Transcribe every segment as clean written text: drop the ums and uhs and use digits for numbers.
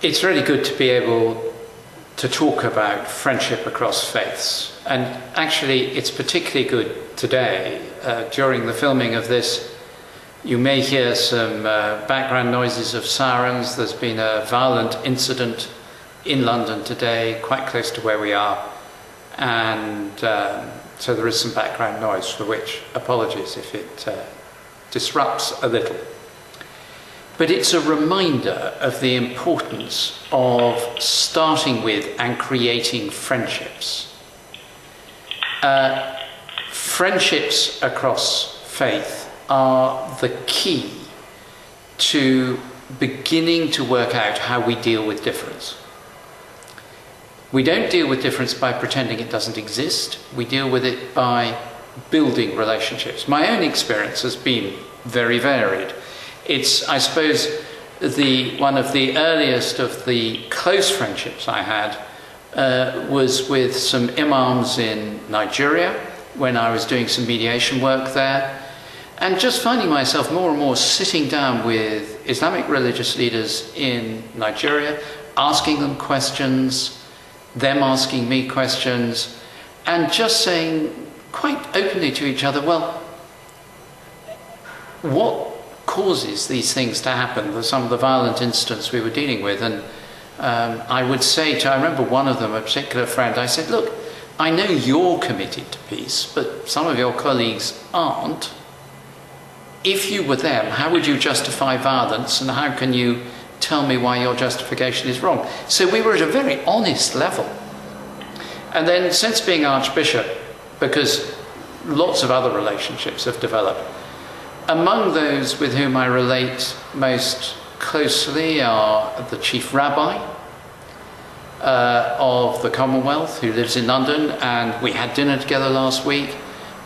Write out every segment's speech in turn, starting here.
It's really good to be able to talk about friendship across faiths. And actually, it's particularly good today. During the filming of this, you may hear some background noises of sirens. There's been a violent incident in London today, quite close to where we are. And so there is some background noise, for which apologies if it disrupts a little. But it's a reminder of the importance of starting with and creating friendships. Friendships across faith are the key to beginning to work out how we deal with difference. We don't deal with difference by pretending it doesn't exist. We deal with it by building relationships. My own experience has been very varied. It's, I suppose, one of the earliest of the close friendships I had was with some imams in Nigeria when I was doing some mediation work there, and just finding myself more and more sitting down with Islamic religious leaders in Nigeria, asking them questions, them asking me questions, and just saying quite openly to each other, well, what causes these things to happen? Some of the violent incidents we were dealing with, and I would say I remember one of them, a particular friend, I said, look, I know you're committed to peace, but some of your colleagues aren't. If you were them, how would you justify violence, and how can you tell me why your justification is wrong? So we were at a very honest level. And then since being Archbishop, because lots of other relationships have developed, among those with whom I relate most closely are the Chief Rabbi of the Commonwealth, who lives in London, and we had dinner together last week.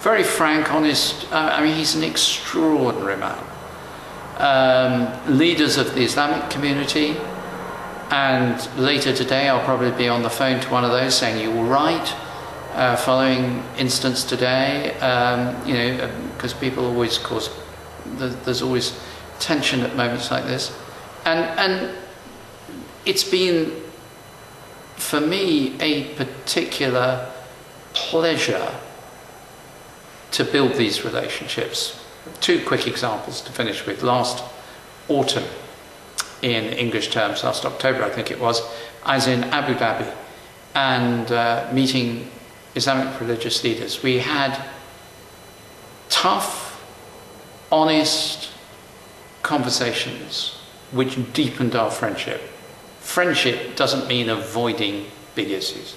Very frank, honest, he's an extraordinary man. Leaders of the Islamic community, and later today I'll probably be on the phone to one of those saying, you all right? Following instance today, because people always cause, there's always tension at moments like this. And it's been, for me, a particular pleasure to build these relationships. Two quick examples to finish with. Last autumn, in English terms, last October I think it was, I was in Abu Dhabi and meeting Islamic religious leaders. We had tough, honest conversations which deepened our friendship. Friendship doesn't mean avoiding big issues.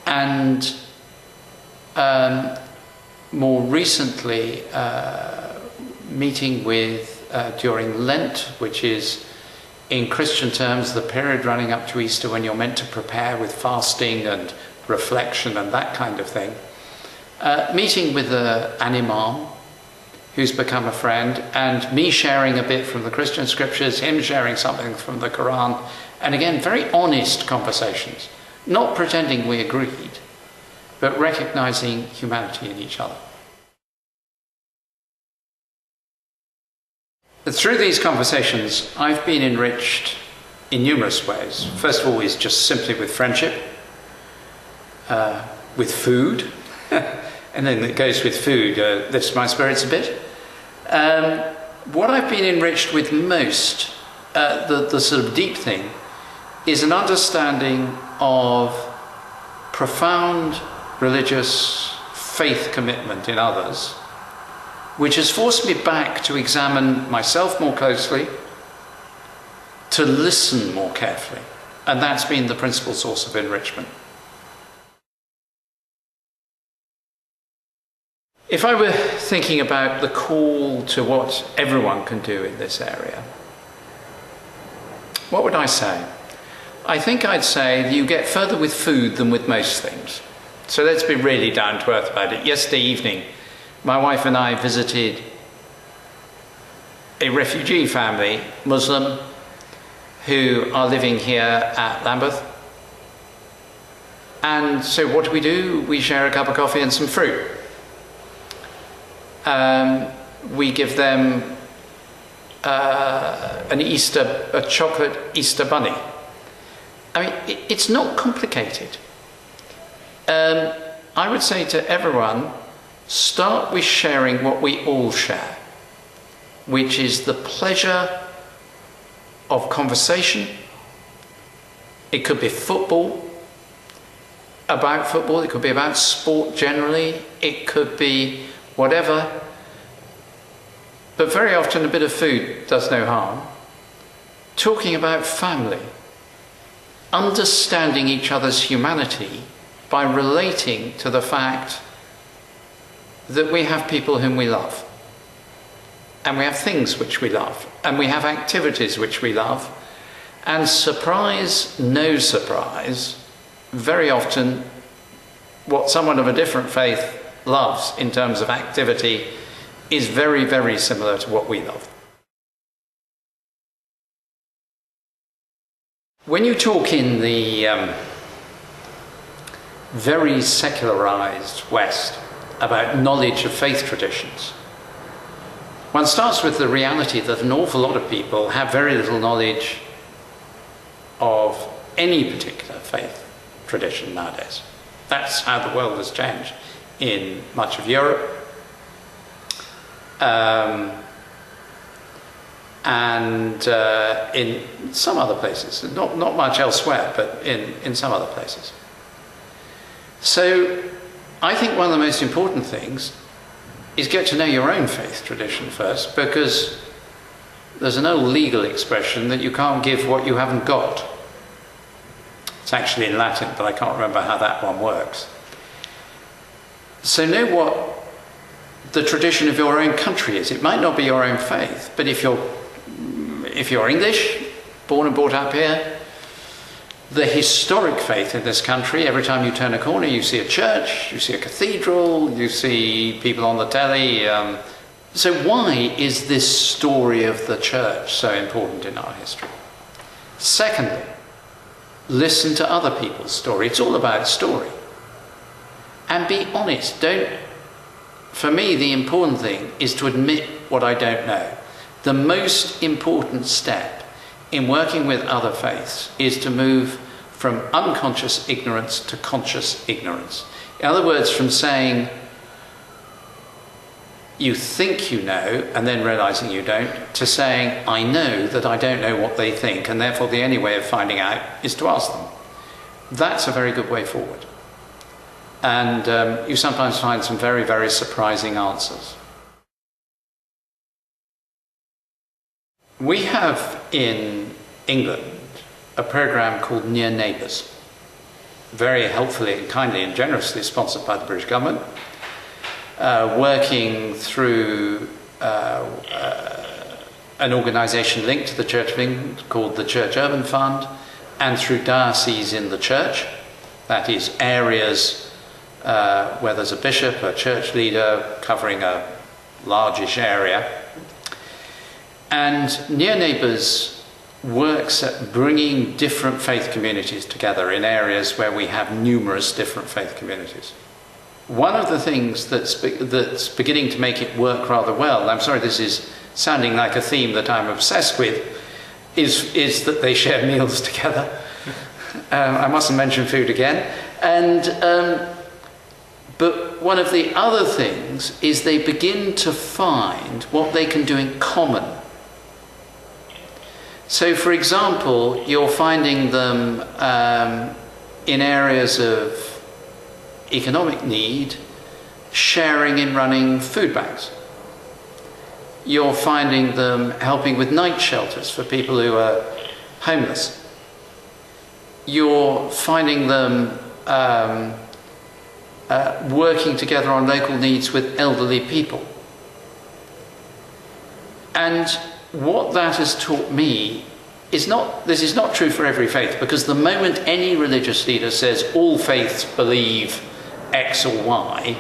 And more recently, meeting with, during Lent, which is in Christian terms the period running up to Easter when you're meant to prepare with fasting and reflection and that kind of thing, meeting with an imam who's become a friend, and me sharing a bit from the Christian scriptures, him sharing something from the Quran, and again, very honest conversations, not pretending we agreed, but recognizing humanity in each other. Through these conversations, I've been enriched in numerous ways. First of all is just simply with friendship, with food, and then it goes with food, lifts my spirits a bit. What I've been enriched with most, the sort of deep thing, is an understanding of profound religious faith commitment in others, which has forced me back to examine myself more closely, to listen more carefully. And that's been the principal source of enrichment. If I were thinking about the call to what everyone can do in this area, what would I say? I think I'd say you get further with food than with most things. So let's be really down to earth about it. Yesterday evening, my wife and I visited a refugee family, Muslim, who are living here at Lambeth. And so what do? We share a cup of coffee and some fruit. We give them a chocolate Easter bunny. I mean, it's not complicated. I would say to everyone, start with sharing what we all share, which is the pleasure of conversation. It could be football, about football, it could be about sport generally, it could be whatever. But very often a bit of food does no harm. Talking about family, understanding each other's humanity by relating to the fact that we have people whom we love, and we have things which we love, and we have activities which we love, and surprise, no surprise, very often what someone of a different faith loves in terms of activity is very, very similar to what we love. When you talk in the very secularized West about knowledge of faith traditions, one starts with the reality that an awful lot of people have very little knowledge of any particular faith tradition nowadays. That's how the world has changed in much of Europe, and in some other places, not much elsewhere, but in some other places. So I think one of the most important things is get to know your own faith tradition first, because there's an old legal expression that you can't give what you haven't got. It's actually in Latin, but I can't remember how that one works. So know what the tradition of your own country is. It might not be your own faith, but if you're English, born and brought up here, the historic faith in this country, every time you turn a corner you see a church, you see a cathedral, you see people on the telly. So why is this story of the church so important in our history? Secondly, listen to other people's story. It's all about story. And be honest. For me, the important thing is to admit what I don't know. The most important step in working with other faiths is to move from unconscious ignorance to conscious ignorance. In other words, from saying you think you know and then realizing you don't, to saying I know that I don't know what they think, and therefore the only way of finding out is to ask them. That's a very good way forward. And you sometimes find some very, very surprising answers. We have in England a program called Near Neighbours, very helpfully and kindly and generously sponsored by the British government, working through an organisation linked to the Church of England called the Church Urban Fund, and through dioceses in the church, that is areas where there's a bishop, a church leader covering a largish area. And Near Neighbours works at bringing different faith communities together in areas where we have numerous different faith communities. One of the things that's beginning to make it work rather well, I'm sorry this is sounding like a theme that I'm obsessed with, is that they share meals together. I mustn't mention food again. But one of the other things is they begin to find what they can do in common. So, for example, you're finding them in areas of economic need, sharing in running food banks. You're finding them helping with night shelters for people who are homeless. You're finding them working together on local needs with elderly people. And what that has taught me is this is not true for every faith, because the moment any religious leader says all faiths believe X or Y,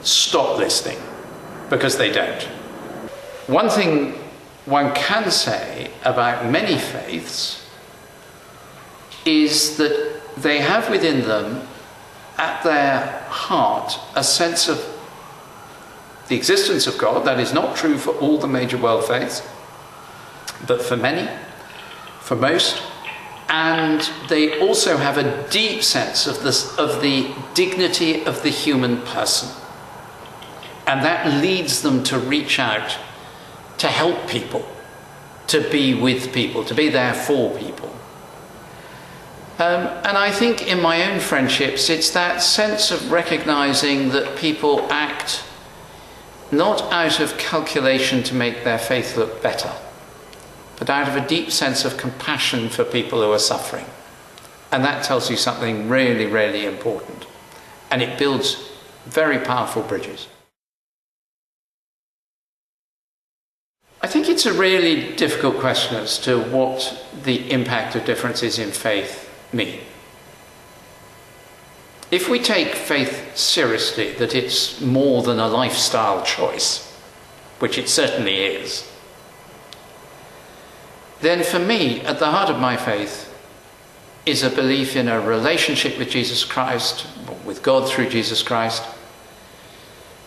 stop listening, because they don't. One thing one can say about many faiths is that they have within them, at their heart, a sense of the existence of God. That is not true for all the major world faiths, but for many, for most, And they also have a deep sense of the dignity of the human person. And that leads them to reach out to help people, to be with people, to be there for people. And I think in my own friendships, it's that sense of recognizing that people act not out of calculation to make their faith look better, but out of a deep sense of compassion for people who are suffering. And that tells you something really, really important. And it builds very powerful bridges. I think it's a really difficult question as to what the impact of differences in faith mean. If we take faith seriously, that it's more than a lifestyle choice, which it certainly is, then for me, at the heart of my faith is a belief in a relationship with Jesus Christ, with God through Jesus Christ,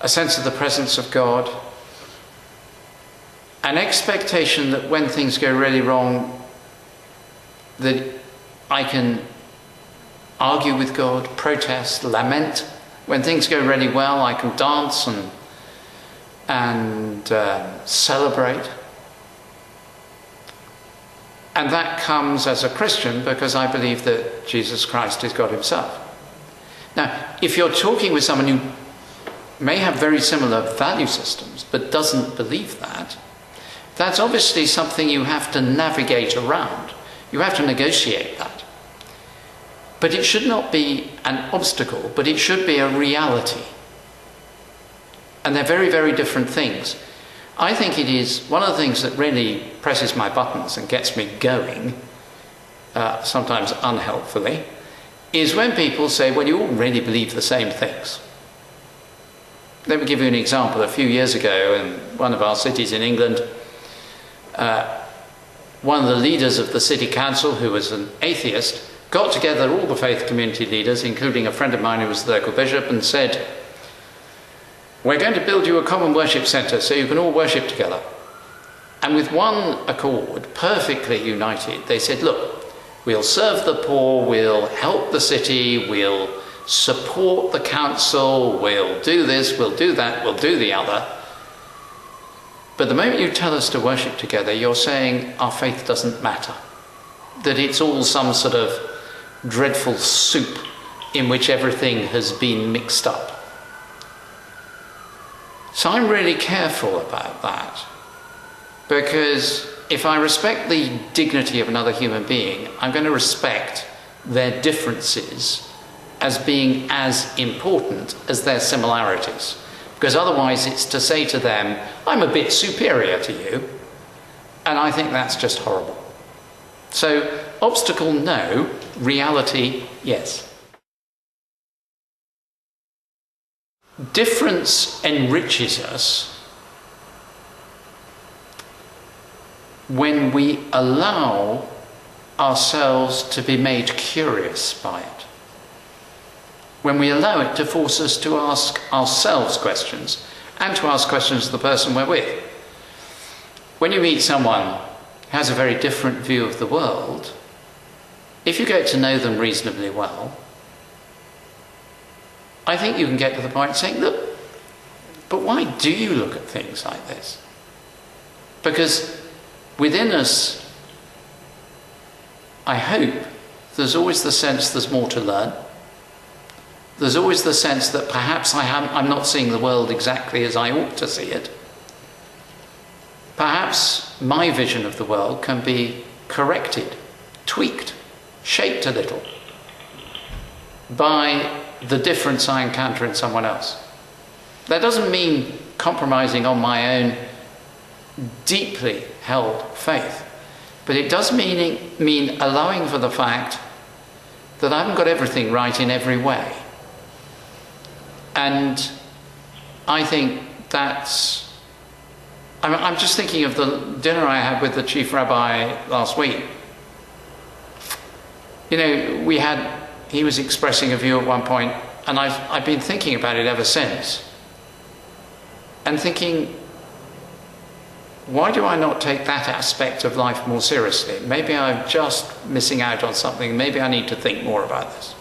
a sense of the presence of God, an expectation that when things go really wrong, that I can argue with God, protest, lament. When things go really well, I can dance and celebrate. And that comes as a Christian because I believe that Jesus Christ is God himself. Now, if you're talking with someone who may have very similar value systems but doesn't believe that, that's obviously something you have to navigate around. You have to negotiate that. But it should not be an obstacle, but it should be a reality. And they're very, very different things. I think it is one of the things that really presses my buttons and gets me going, sometimes unhelpfully, is when people say, well, you all really believe the same things. Let me give you an example. A few years ago in one of our cities in England, one of the leaders of the city council, who was an atheist, got together all the faith community leaders, including a friend of mine who was the local bishop, and said, we're going to build you a common worship centre so you can all worship together. And with one accord, perfectly united, they said, look, we'll serve the poor, we'll help the city, we'll support the council, we'll do this, we'll do that, we'll do the other. But the moment you tell us to worship together, you're saying our faith doesn't matter. That it's all some sort of dreadful soup in which everything has been mixed up. So I'm really careful about that, because if I respect the dignity of another human being, I'm going to respect their differences as being as important as their similarities. Because otherwise it's to say to them, I'm a bit superior to you, and I think that's just horrible. So, obstacle, no. Reality, yes. Difference enriches us when we allow ourselves to be made curious by it. When we allow it to force us to ask ourselves questions and to ask questions of the person we're with. When you meet someone who has a very different view of the world, if you get to know them reasonably well, I think you can get to the point of saying, look, but why do you look at things like this? Because within us, I hope, there's always the sense there's more to learn. There's always the sense that perhaps I'm not seeing the world exactly as I ought to see it. Perhaps my vision of the world can be corrected, tweaked, shaped a little by the difference I encounter in someone else. That doesn't mean compromising on my own deeply held faith, but it does mean allowing for the fact that I haven't got everything right in every way. And I think that's... I'm just thinking of the dinner I had with the chief rabbi last week. You know, he was expressing a view at one point, and I've been thinking about it ever since. And thinking, why do I not take that aspect of life more seriously? Maybe I'm just missing out on something. Maybe I need to think more about this.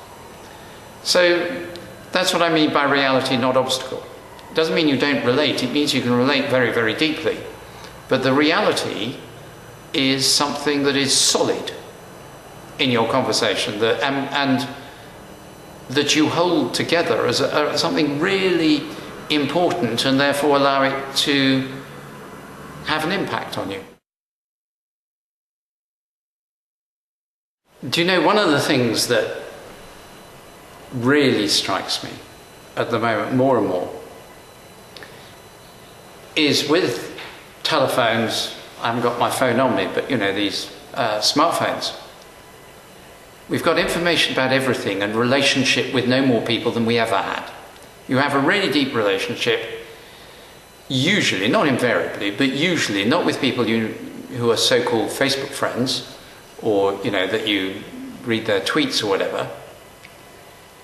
So that's what I mean by reality, not obstacle. It doesn't mean you don't relate. It means you can relate very, very deeply. But the reality is something that is solid in your conversation, and that you hold together as something really important, and therefore allow it to have an impact on you. Do you know, one of the things that really strikes me at the moment more and more is with telephones. I haven't got my phone on me, but you know, these smartphones. We've got information about everything and relationship with no more people than we ever had. You have a really deep relationship, usually, not invariably, but usually not with people who are so-called Facebook friends, or you know, that you read their tweets or whatever.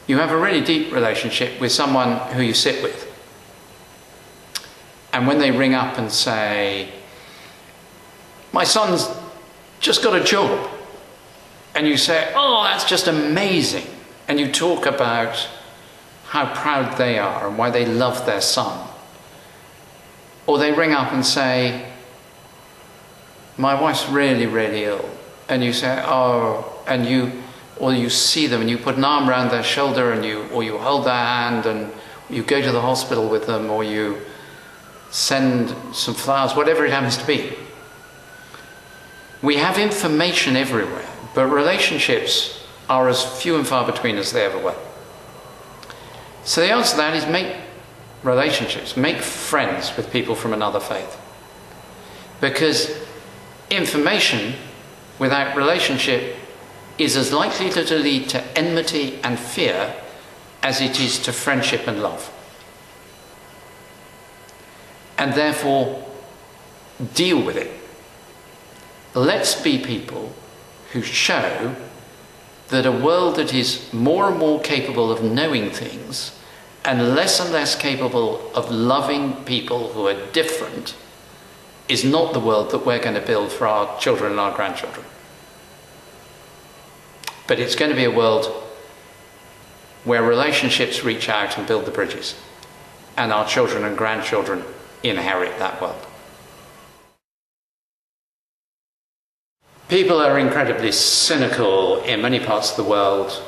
You have a really deep relationship with someone who you sit with. And when they ring up and say, my son's just got a job, and you say, oh, that's just amazing, and you talk about how proud they are and why they love their son. Or they ring up and say, my wife's really, really ill, and you say, oh, and you see them and you put an arm around their shoulder, and you hold their hand, and you go to the hospital with them, or you send some flowers, whatever it happens to be. We have information everywhere, but relationships are as few and far between as they ever were. So the answer to that is make relationships, make friends with people from another faith. Because information without relationship is as likely to lead to enmity and fear as it is to friendship and love. And therefore, deal with it. Let's be people who show that a world that is more and more capable of knowing things and less capable of loving people who are different is not the world that we're going to build for our children and our grandchildren. But it's going to be a world where relationships reach out and build the bridges, and our children and grandchildren inherit that world. People are incredibly cynical in many parts of the world,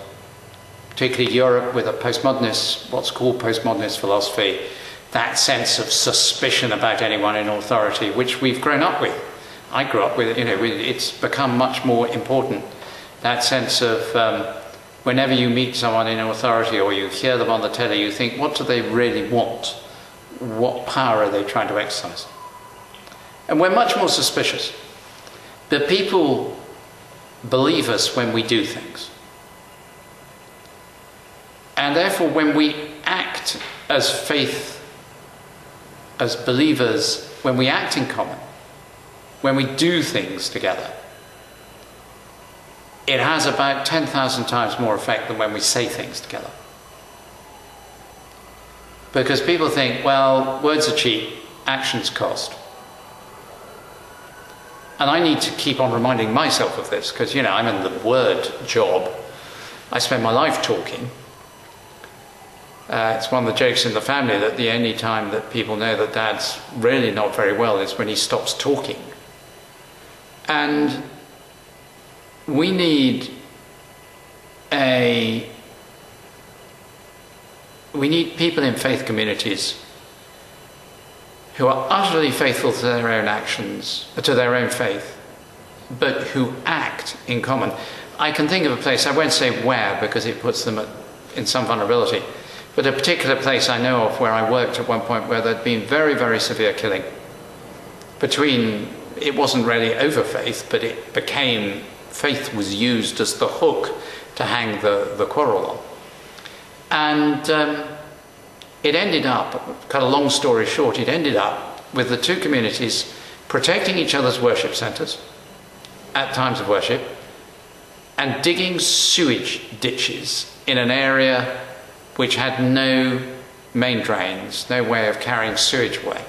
particularly Europe, with a postmodernist, what's called postmodernist philosophy, that sense of suspicion about anyone in authority, which we've grown up with. I grew up with it, it's become much more important. That sense of whenever you meet someone in authority or you hear them on the telly, you think, what do they really want? What power are they trying to exercise? And we're much more suspicious. But people believe us when we do things. And therefore, when we act as faith, as believers, when we act in common, when we do things together, it has about 10,000 times more effect than when we say things together. Because people think, well, words are cheap, actions cost. And I need to keep on reminding myself of this, because, I'm in the word job. I spend my life talking. It's one of the jokes in the family that the only time that people know that Dad's really not very well is when he stops talking. And we need people in faith communities who are utterly faithful to their own actions, to their own faith, but who act in common. I can think of a place, I won't say where because it puts them in some vulnerability, but a particular place I know of where I worked at one point where there'd been very, very severe killing. It wasn't really over faith, but it became, faith was used as the hook to hang the quarrel on. And it ended up, cut a long story short, it ended up with the two communities protecting each other's worship centres at times of worship and digging sewage ditches in an area which had no main drains, no way of carrying sewage away.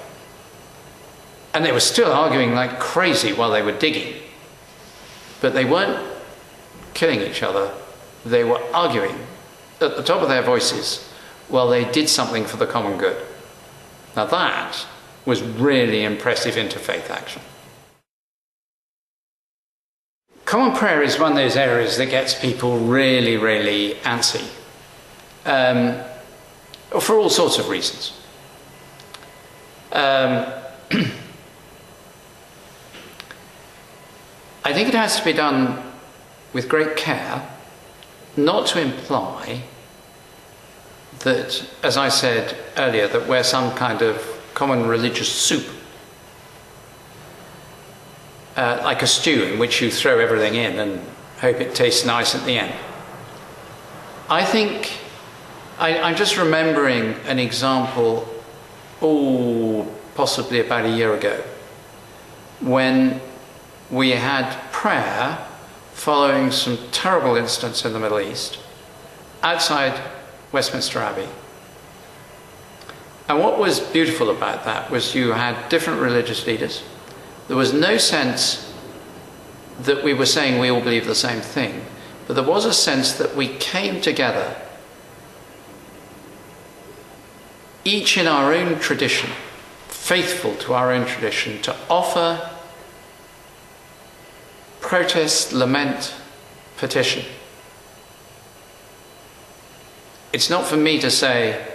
And they were still arguing like crazy while they were digging. But they weren't killing each other. They were arguing at the top of their voices while they did something for the common good. Now that was really impressive interfaith action. Common prayer is one of those areas that gets people really, really antsy. For all sorts of reasons. I think it has to be done with great care, not to imply that, as I said earlier, that we're some kind of common religious soup, like a stew in which you throw everything in and hope it tastes nice at the end. I think, I'm just remembering an example, possibly about a year ago, when we had prayer following some terrible incidents in the Middle East outside Westminster Abbey. And what was beautiful about that was you had different religious leaders. There was no sense that we were saying we all believe the same thing, but there was a sense that we came together, each in our own tradition, faithful to our own tradition, to offer protest, lament, petition. It's not for me to say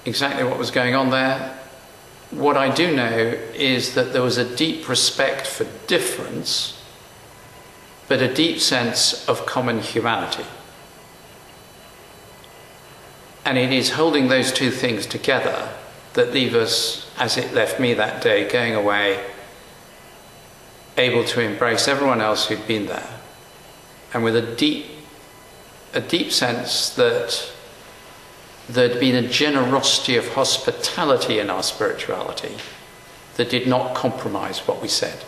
exactly what was going on there. What I do know is that there was a deep respect for difference, but a deep sense of common humanity. And it is holding those two things together that leave us, as it left me that day, going away, able to embrace everyone else who'd been there, and with a deep sense that there'd been a generosity of hospitality in our spirituality that did not compromise what we said.